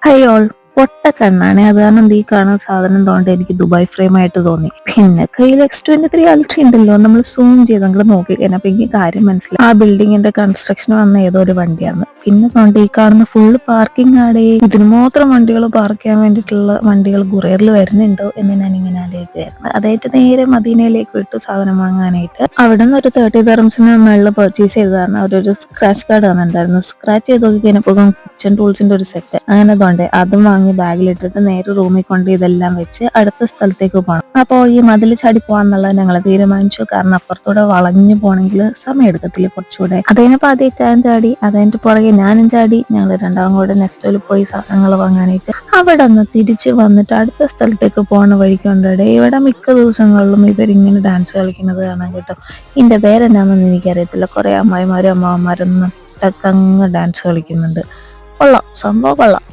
Hi all, പൊട്ട കണ്ണാണ്. അത് കാരണം ഈ കാണുന്ന സാധനം തോണ്ട് എനിക്ക് ദുബായ് ഫ്രെയിം ആയിട്ട് തോന്നി. പിന്നെ കയ്യിൽ X23 അൾട്ര ഉണ്ടല്ലോ, നമ്മൾ സൂം ചെയ്ത് നിങ്ങൾ നോക്കിക്കഴിഞ്ഞാൽ അപ്പൊ എനിക്ക് കാര്യം മനസ്സിലായി. ആ ബിൽഡിങ്ങിന്റെ കൺസ്ട്രക്ഷൻ വന്ന ഏതോ ഒരു വണ്ടിയാണ്. പിന്നെ തോണ്ട് ഈ കാണുന്ന ഫുള്ള് പാർക്കിംഗ് ആടേ. ഇതിന് മാത്രം വണ്ടികൾ പാർക്ക് ചെയ്യാൻ വേണ്ടിയിട്ടുള്ള വണ്ടികൾ ഗുറേറിൽ വരുന്നുണ്ടോ എന്ന് ഞാൻ ഇങ്ങനെ ആലോചിക്കുകയായിരുന്നു. അതായത് നേരെ മദീനയിലേക്ക് വിട്ടു സാധനം വാങ്ങാനായിട്ട്. അവിടെ നിന്ന് ഒരു 30 ദിർഹംസിന് മേളിൽ പർച്ചേസ് ചെയ്തതാണ്. അവരൊരു സ്ക്രാച്ച് കാർഡ് തന്നിട്ടുണ്ടായിരുന്നു. സ്ക്രാച്ച് ചെയ്ത് നോക്കി കഴിഞ്ഞപ്പോൾ കിച്ചൺ ടൂൾസിന്റെ ഒരു സെറ്റ് അങ്ങനെ തോണ്ടേ അതും വാങ്ങി ബാഗിലിട്ടിട്ട് നേരെ റൂമിൽ കൊണ്ട് ഇതെല്ലാം വെച്ച് അടുത്ത സ്ഥലത്തേക്ക് പോകണം. അപ്പോൾ ഈ മതിൽ ചാടി പോകാന്നുള്ളത് ഞങ്ങൾ തീരുമാനിച്ചു. കാരണം അപ്പുറത്തൂടെ വളഞ്ഞു പോകണമെങ്കിൽ സമയം എടുക്കത്തില്ല കുറച്ചുകൂടെ. അതിനപ്പോൾ ആദ്യം ചാടി, അതിന്റെ പുറകെ ഞാനും ചാടി. ഞങ്ങൾ രണ്ടാം കൂടെ നെക്സ്റ്റോയിൽ പോയി സാധനങ്ങൾ വാങ്ങാനായിട്ട്. അവിടെ നിന്ന് തിരിച്ച് വന്നിട്ട് അടുത്ത സ്ഥലത്തേക്ക് പോകുന്ന വഴിക്കൊണ്ടേ ഇവിടെ മിക്ക ദിവസങ്ങളിലും ഇവരിങ്ങനെ ഡാൻസ് കളിക്കുന്നത് കാണാൻ കേട്ടോ. ഇതിന്റെ പേരെന്നാണെന്ന് എനിക്കറിയത്തില്ല. കുറെ അമ്മായിമാരും അമ്മാവന്മാരും അങ്ങ് ഡാൻസ് കളിക്കുന്നുണ്ട്. കൊള്ളാം, സംഭവം കൊള്ളാം.